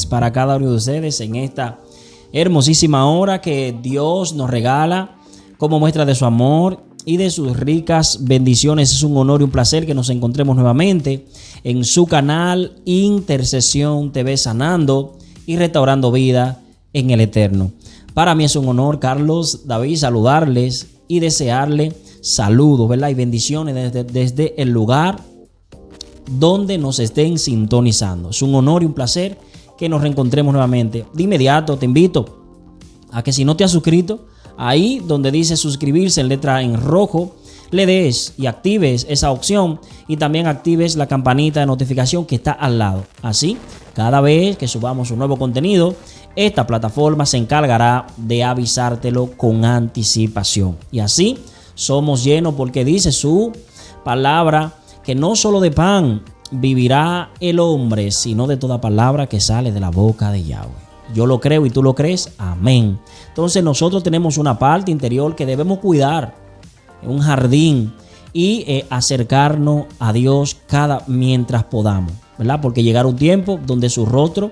Para cada uno de ustedes en esta hermosísima hora que Dios nos regala como muestra de su amor y de sus ricas bendiciones. Es un honor y un placer que nos encontremos nuevamente en su canal Intercesión TV, sanando y restaurando vida en el eterno. Para mí es un honor, Carlos David, saludarles y desearle saludos, ¿verdad? Y bendiciones desde el lugar donde nos estén sintonizando. Es un honor y un placer que nos reencontremos nuevamente. De inmediato te invito a que, si no te has suscrito, ahí donde dice suscribirse en letra en rojo, le des y actives esa opción, y también actives la campanita de notificación que está al lado. Así, cada vez que subamos un nuevo contenido, esta plataforma se encargará de avisártelo con anticipación. Y así somos llenos, porque dice su palabra que no solo de pan vivirá el hombre, sino de toda palabra que sale de la boca de Yahweh. Yo lo creo y tú lo crees. Amén. Entonces nosotros tenemos una parte interior que debemos cuidar, un jardín, y acercarnos a Dios mientras podamos, ¿verdad? Porque llegará un tiempo donde su rostro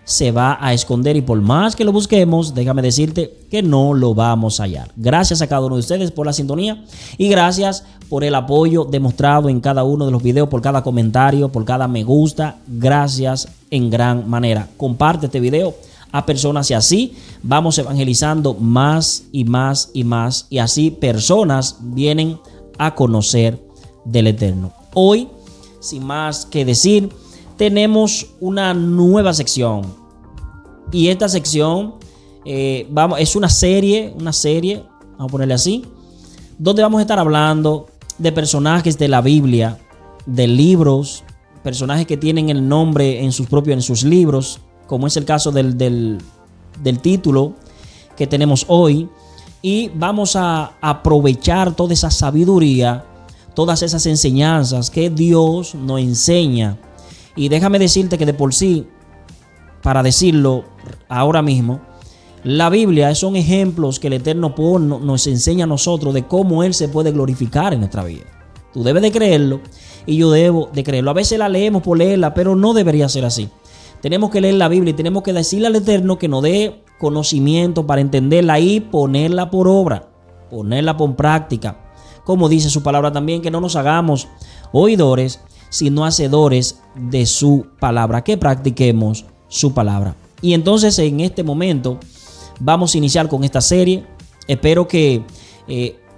se va a esconder, y por más que lo busquemos, déjame decirte que no lo vamos a hallar. Gracias a cada uno de ustedes por la sintonía, y gracias por el apoyo demostrado en cada uno de los videos, por cada comentario, por cada me gusta. Gracias en gran manera. Comparte este video a personas, y así vamos evangelizando más y más y más, y así personas vienen a conocer del Eterno. Hoy, sin más que decir, tenemos una nueva sección, y esta sección es una serie, vamos a ponerle así, donde vamos a estar hablando de personajes de la Biblia, de libros, personajes que tienen el nombre en sus libros, como es el caso del título que tenemos hoy, y vamos a aprovechar toda esa sabiduría, todas esas enseñanzas que Dios nos enseña. Y déjame decirte que de por sí, para decirlo ahora mismo, la Biblia son ejemplos que el Eterno nos enseña a nosotros de cómo Él se puede glorificar en nuestra vida. Tú debes de creerlo y yo debo de creerlo. A veces la leemos por leerla, pero no debería ser así. Tenemos que leer la Biblia y tenemos que decirle al Eterno que nos dé conocimiento para entenderla y ponerla por obra, ponerla por práctica. Como dice su palabra también, que no nos hagamos oidores, sino hacedores de su palabra, que practiquemos su palabra. Y entonces, en este momento vamos a iniciar con esta serie. Espero que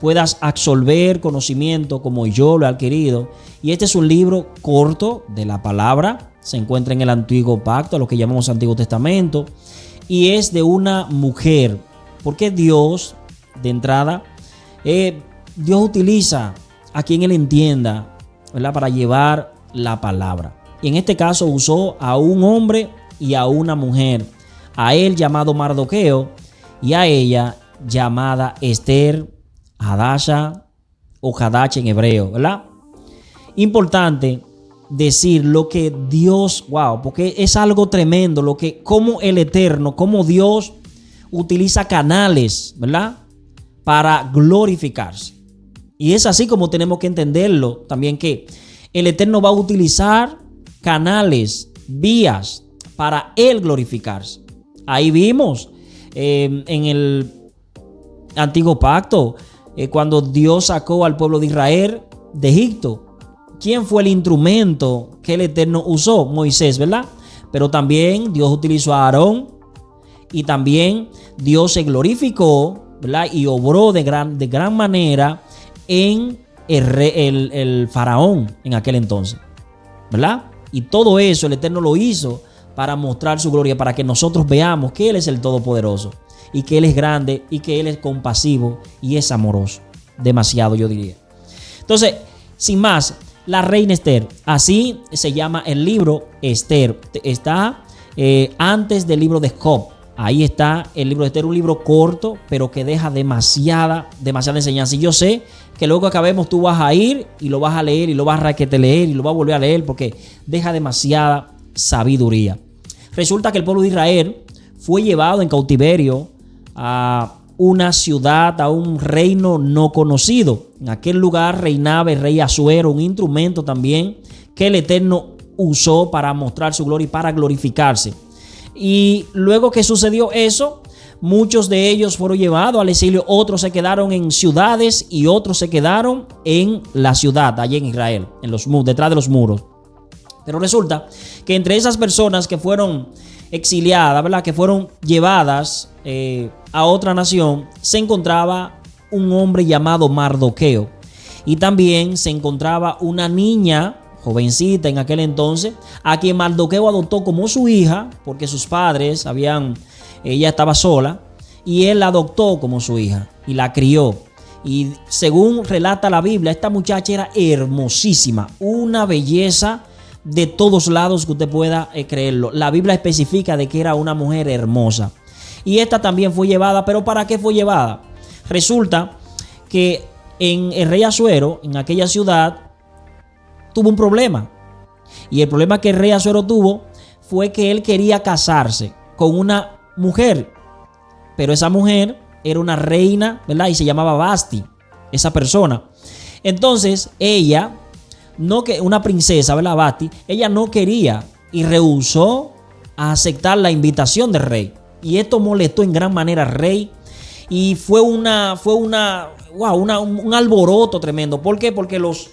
puedas absorber conocimiento como yo lo he adquirido. Y este es un libro corto de la palabra. Se encuentra en el Antiguo Pacto, lo que llamamos Antiguo Testamento. Y es de una mujer. Porque Dios, de entrada, Dios utiliza a quien Él entienda, ¿verdad?, para llevar la palabra. Y en este caso usó a un hombre y a una mujer. A él, llamado Mardoqueo, y a ella, llamada Esther, Hadasha o Hadash en hebreo, ¿verdad? Importante decir lo que Dios, porque es algo tremendo cómo el Eterno, cómo Dios utiliza canales, ¿verdad?, para glorificarse. Y es así como tenemos que entenderlo también, que el Eterno va a utilizar canales, vías, para Él glorificarse. Ahí vimos en el Antiguo Pacto, cuando Dios sacó al pueblo de Israel de Egipto. ¿Quién fue el instrumento que el Eterno usó? Moisés, ¿verdad? Pero también Dios utilizó a Aarón, y también Dios se glorificó, ¿verdad?, y obró de gran manera en el faraón en aquel entonces, ¿verdad? Y todo eso el Eterno lo hizo para mostrar su gloria, para que nosotros veamos que Él es el Todopoderoso, y que Él es grande, y que Él es compasivo y es amoroso. Demasiado, yo diría. Entonces, sin más, la reina Esther, así se llama el libro Esther. Está antes del libro de Job. Ahí está el libro de Esther, un libro corto, pero que deja demasiada enseñanza. Y yo sé que luego que acabemos tú vas a ir y lo vas a leer, y lo vas a leer y lo vas a volver a leer, porque deja demasiada sabiduría. Resulta que el pueblo de Israel fue llevado en cautiverio a una ciudad, a un reino no conocido. En aquel lugar reinaba el rey Asuero, un instrumento también que el Eterno usó para mostrar su gloria y para glorificarse. Y luego que sucedió eso, muchos de ellos fueron llevados al exilio, otros se quedaron en ciudades y otros se quedaron en la ciudad, allí en Israel, detrás de los muros. Pero resulta que entre esas personas que fueron exiliadas, ¿verdad?, que fueron llevadas a otra nación, se encontraba un hombre llamado Mardoqueo. Y también se encontraba una niña, jovencita en aquel entonces, a quien Mardoqueo adoptó como su hija, porque sus padres ella estaba sola, y él la adoptó como su hija y la crió. Y según relata la Biblia, esta muchacha era hermosísima, una belleza de todos lados que usted pueda creerlo. La Biblia especifica de que era una mujer hermosa. Y esta también fue llevada. ¿Pero para qué fue llevada? Resulta que el rey Asuero, en aquella ciudad, tuvo un problema. Y el problema que el rey Asuero tuvo fue que él quería casarse con una mujer. Pero esa mujer era una reina, ¿verdad? Y se llamaba Vasti, esa persona. Entonces ella, una princesa, ¿verdad? Vasti, ella no quería y rehusó a aceptar la invitación del rey. Y esto molestó en gran manera al rey. Y fue un alboroto tremendo. ¿Por qué? Porque los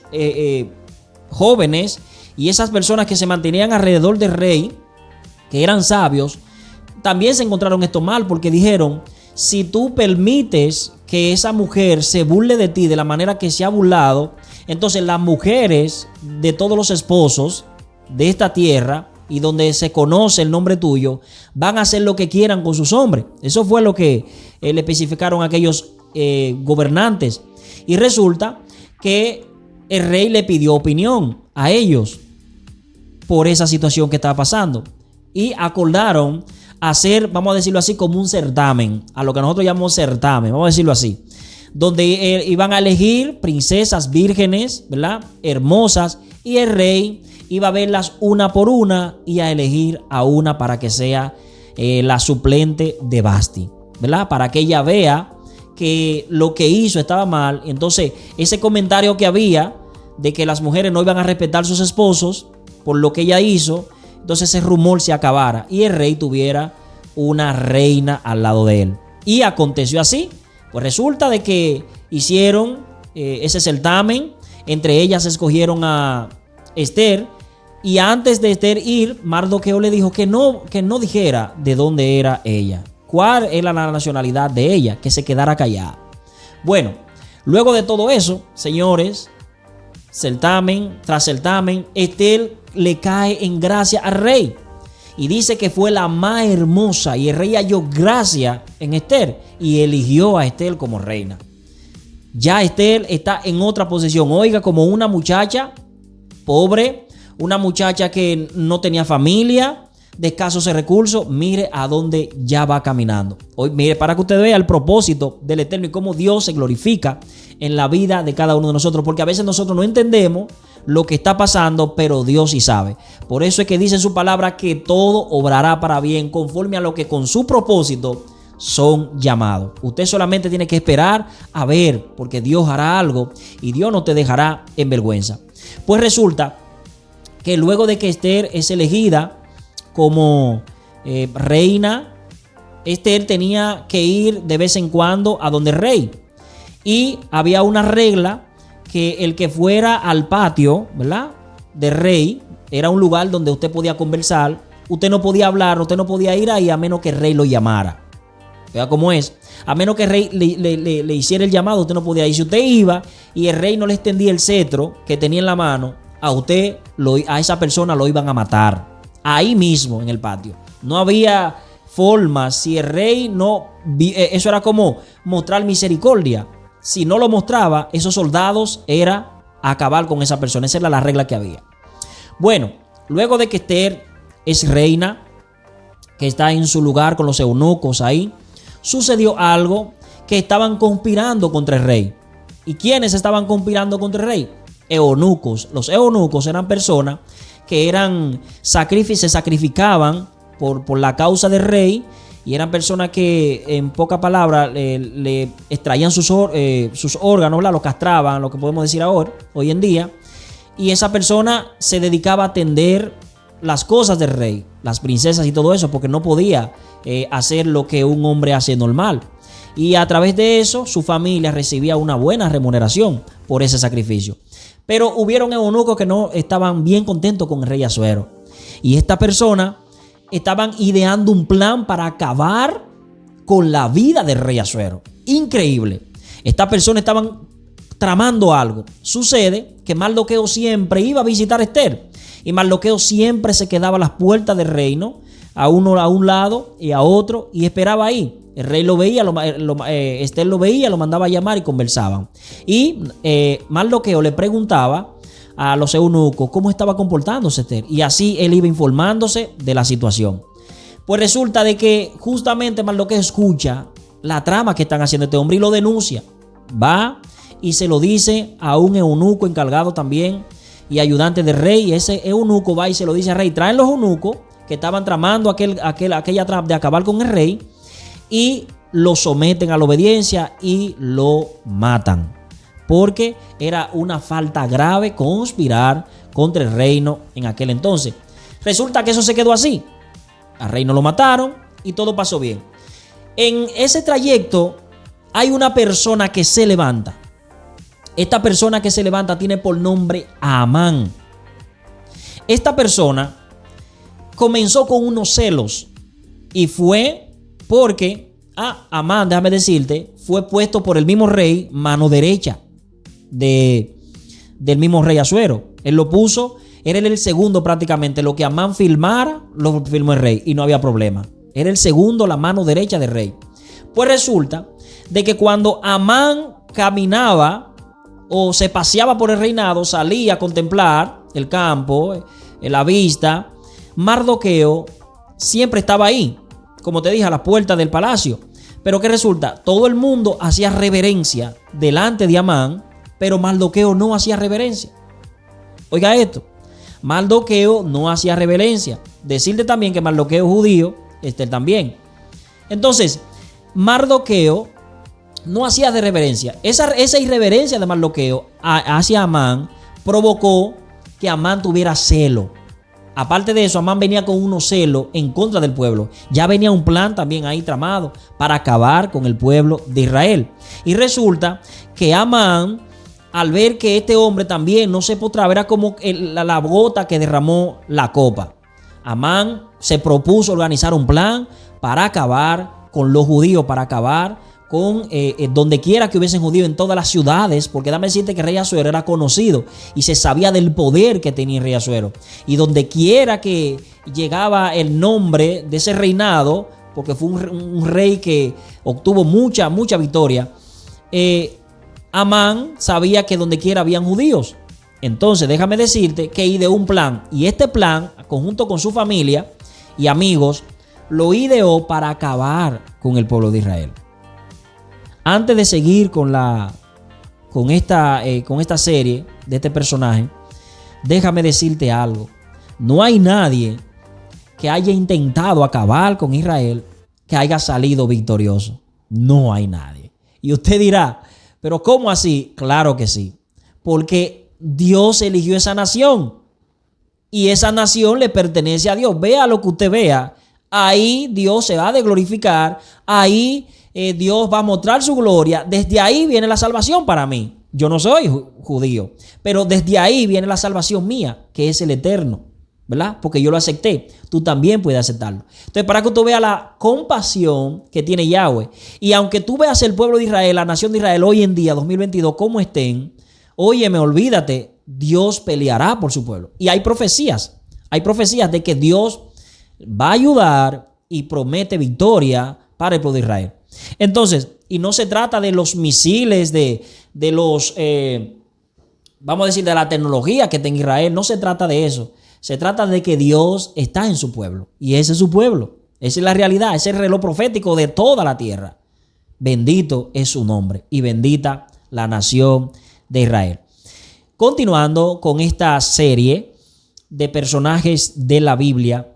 jóvenes y esas personas que se mantenían alrededor del rey, que eran sabios, también se encontraron esto mal, porque dijeron: si tú permites que esa mujer se burle de ti de la manera que se ha burlado, entonces las mujeres de todos los esposos de esta tierra y donde se conoce el nombre tuyo van a hacer lo que quieran con sus hombres. Eso fue lo que le especificaron aquellos gobernantes. Y resulta que el rey le pidió opinión a ellos por esa situación que estaba pasando. Y acordaron hacer, vamos a decirlo así, como un certamen, a lo que nosotros llamamos certamen, vamos a decirlo así, donde iban a elegir princesas vírgenes, ¿verdad?, hermosas, y el rey iba a verlas una por una y a elegir a una para que sea la suplente de Vasti, ¿verdad?, para que ella vea que lo que hizo estaba mal. Entonces ese comentario que había de que las mujeres no iban a respetar a sus esposos por lo que ella hizo, entonces ese rumor se acabara y el rey tuviera una reina al lado de él. Y aconteció así. Pues resulta de que hicieron ese certamen. Entre ellas escogieron a Esther. Y antes de Esther ir, Mardoqueo le dijo que no dijera de dónde era ella, cuál era la nacionalidad de ella, que se quedara callada. Bueno, luego de todo eso, señores, certamen tras certamen, Esther le cae en gracia al rey y dice que fue la más hermosa, y el rey halló gracia en Esther y eligió a Esther como reina. Ya Esther está en otra posición, oiga, como una muchacha pobre, una muchacha que no tenía familia, de escasos recursos. Mire a dónde ya va caminando. Hoy, mire, para que usted vea el propósito del Eterno y cómo Dios se glorifica en la vida de cada uno de nosotros, porque a veces nosotros no entendemos lo que está pasando, pero Dios sí sabe. Por eso es que dice en su palabra que todo obrará para bien conforme a lo que con su propósito son llamados. Usted solamente tiene que esperar a ver, porque Dios hará algo y Dios no te dejará en vergüenza. Pues resulta que luego de que Esther es elegida como reina, Esther tenía que ir de vez en cuando a donde el rey. Y había una regla, que el que fuera al patio, ¿verdad?, del rey, era un lugar donde usted podía conversar. Usted no podía hablar, usted no podía ir ahí a menos que el rey lo llamara. Vea cómo es. A menos que el rey le hiciera el llamado, usted no podía ir. Si usted iba y el rey no le extendía el cetro que tenía en la mano, a esa persona lo iban a matar. Ahí mismo en el patio. No había forma. Si el rey no... Eso era como mostrar misericordia. Si no lo mostraba, esos soldados era acabar con esa persona. Esa era la regla que había. Bueno, luego de que Esther es reina, que está en su lugar con los eunucos ahí, sucedió algo, que estaban conspirando contra el rey. ¿Y quiénes estaban conspirando contra el rey? Eunucos. Los eunucos eran personas que se sacrificaban por la causa del rey, y eran personas que, en pocas palabras, le extraían sus órganos, los castraban, lo que podemos decir hoy en día, y esa persona se dedicaba a atender las cosas del rey, las princesas y todo eso, porque no podía hacer lo que un hombre hace normal. Y a través de eso su familia recibía una buena remuneración por ese sacrificio. Pero hubieron eunucos que no estaban bien contentos con el rey Asuero. Y esta persona estaban ideando un plan para acabar con la vida del rey Asuero. Increíble. Estas personas estaban tramando algo. Sucede que Mardoqueo siempre iba a visitar a Esther. Y Mardoqueo siempre se quedaba a las puertas del reino, a un lado y a otro, y esperaba ahí. El rey lo veía, Esther lo veía, lo mandaba a llamar y conversaban. Y Mardoqueo le preguntaba a los eunucos cómo estaba comportándose Esther. Y así él iba informándose de la situación. Pues resulta de que justamente Mardoqueo escucha la trama que están haciendo este hombre y lo denuncia. Va y se lo dice a un eunuco encargado también y ayudante del rey. Y ese eunuco va y se lo dice al rey. Traen los eunucos que estaban tramando aquella trama de acabar con el rey y lo someten a la obediencia y lo matan. Porque era una falta grave conspirar contra el reino en aquel entonces. Resulta que eso se quedó así. Al rey no lo mataron y todo pasó bien. En ese trayecto hay una persona que se levanta. Esta persona que se levanta tiene por nombre Amán. Esta persona comenzó con unos celos y fue porque Amán, déjame decirte, fue puesto por el mismo rey mano derecha del mismo rey Asuero. Él lo puso, era el segundo prácticamente. Lo que Amán filmara, lo filmó el rey y no había problema. Era el segundo, la mano derecha del rey. Pues resulta de que cuando Amán caminaba o se paseaba por el reinado, salía a contemplar el campo, la vista, Mardoqueo siempre estaba ahí, como te dije, a la puerta del palacio. Pero ¿qué resulta? Todo el mundo hacía reverencia delante de Amán, pero Mardoqueo no hacía reverencia. Oiga esto, Mardoqueo no hacía reverencia. Decirte también que Mardoqueo es judío, Esther también. Entonces, Mardoqueo no hacía de reverencia. Esa irreverencia de Mardoqueo hacia Amán provocó que Amán tuviera celo. Aparte de eso, Amán venía con unos celos en contra del pueblo. Ya venía un plan también ahí tramado para acabar con el pueblo de Israel. Y resulta que Amán, al ver que este hombre también no se postraba, era como la gota que derramó la copa. Amán se propuso organizar un plan para acabar con los judíos, para acabar con donde quiera que hubiesen judíos, en todas las ciudades, porque dame decirte que el rey Asuero era conocido y se sabía del poder que tenía el rey Asuero. Y donde quiera que llegaba el nombre de ese reinado, porque fue un rey que obtuvo mucha victoria, Amán sabía que donde quiera habían judíos. Entonces déjame decirte que ideó un plan, y este plan, conjunto con su familia y amigos, lo ideó para acabar con el pueblo de Israel. Antes de seguir con esta serie de este personaje, déjame decirte algo. No hay nadie que haya intentado acabar con Israel que haya salido victorioso. No hay nadie. Y usted dirá, ¿pero cómo así? Claro que sí. Porque Dios eligió esa nación. Y esa nación le pertenece a Dios. Vea lo que usted vea. Ahí Dios se va a glorificar. Ahí Dios va a mostrar su gloria. Desde ahí viene la salvación para mí. Yo no soy judío, pero desde ahí viene la salvación mía, que es el eterno, ¿verdad? Porque yo lo acepté. Tú también puedes aceptarlo. Entonces, para que tú veas la compasión que tiene Yahweh. Y aunque tú veas el pueblo de Israel, la nación de Israel hoy en día, 2022, cómo estén, óyeme, olvídate, Dios peleará por su pueblo. Y hay profecías de que Dios va a ayudar y promete victoria para el pueblo de Israel. Entonces, y no se trata de los misiles, de los, vamos a decir, de la tecnología que tenga Israel. No se trata de eso. Se trata de que Dios está en su pueblo. Y ese es su pueblo. Esa es la realidad. Ese es el reloj profético de toda la tierra. Bendito es su nombre. Y bendita la nación de Israel. Continuando con esta serie de personajes de la Biblia,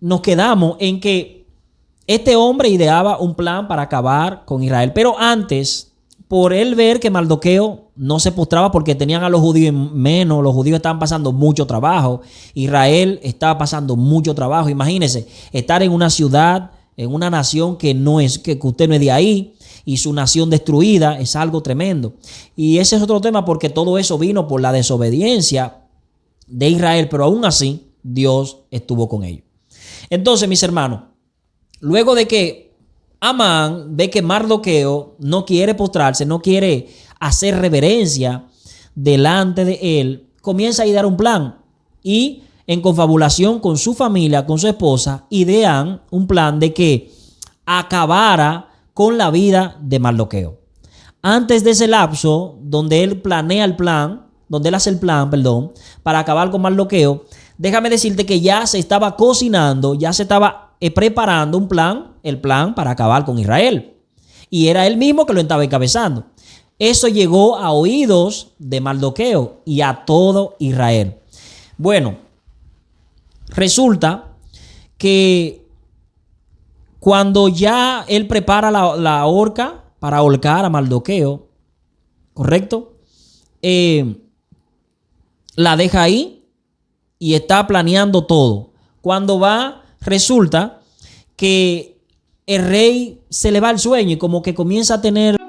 nos quedamos en que este hombre ideaba un plan para acabar con Israel. Pero antes, por él ver que Mardoqueo no se postraba porque tenían a los judíos menos, los judíos estaban pasando mucho trabajo, Israel estaba pasando mucho trabajo. Imagínense, estar en una ciudad, en una nación que usted no es de ahí, y su nación destruida, es algo tremendo. Y ese es otro tema, porque todo eso vino por la desobediencia de Israel, pero aún así Dios estuvo con ellos. Entonces, mis hermanos, luego de que Amán ve que Mardoqueo no quiere postrarse, no quiere hacer reverencia delante de él, comienza a idear un plan, y en confabulación con su familia, con su esposa, idean un plan de que acabara con la vida de Mardoqueo. Antes de ese lapso, donde él planea el plan, donde él hace el plan, para acabar con Mardoqueo, déjame decirte que ya se estaba cocinando, ya se estaba preparando un plan, el plan para acabar con Israel. Y era él mismo que lo estaba encabezando. Eso llegó a oídos de Mardoqueo y a todo Israel. Bueno, resulta que cuando ya él prepara la horca para ahorcar a Mardoqueo, ¿correcto? La deja ahí y está planeando todo. Cuando resulta que el rey se le va el sueño y como que comienza a tener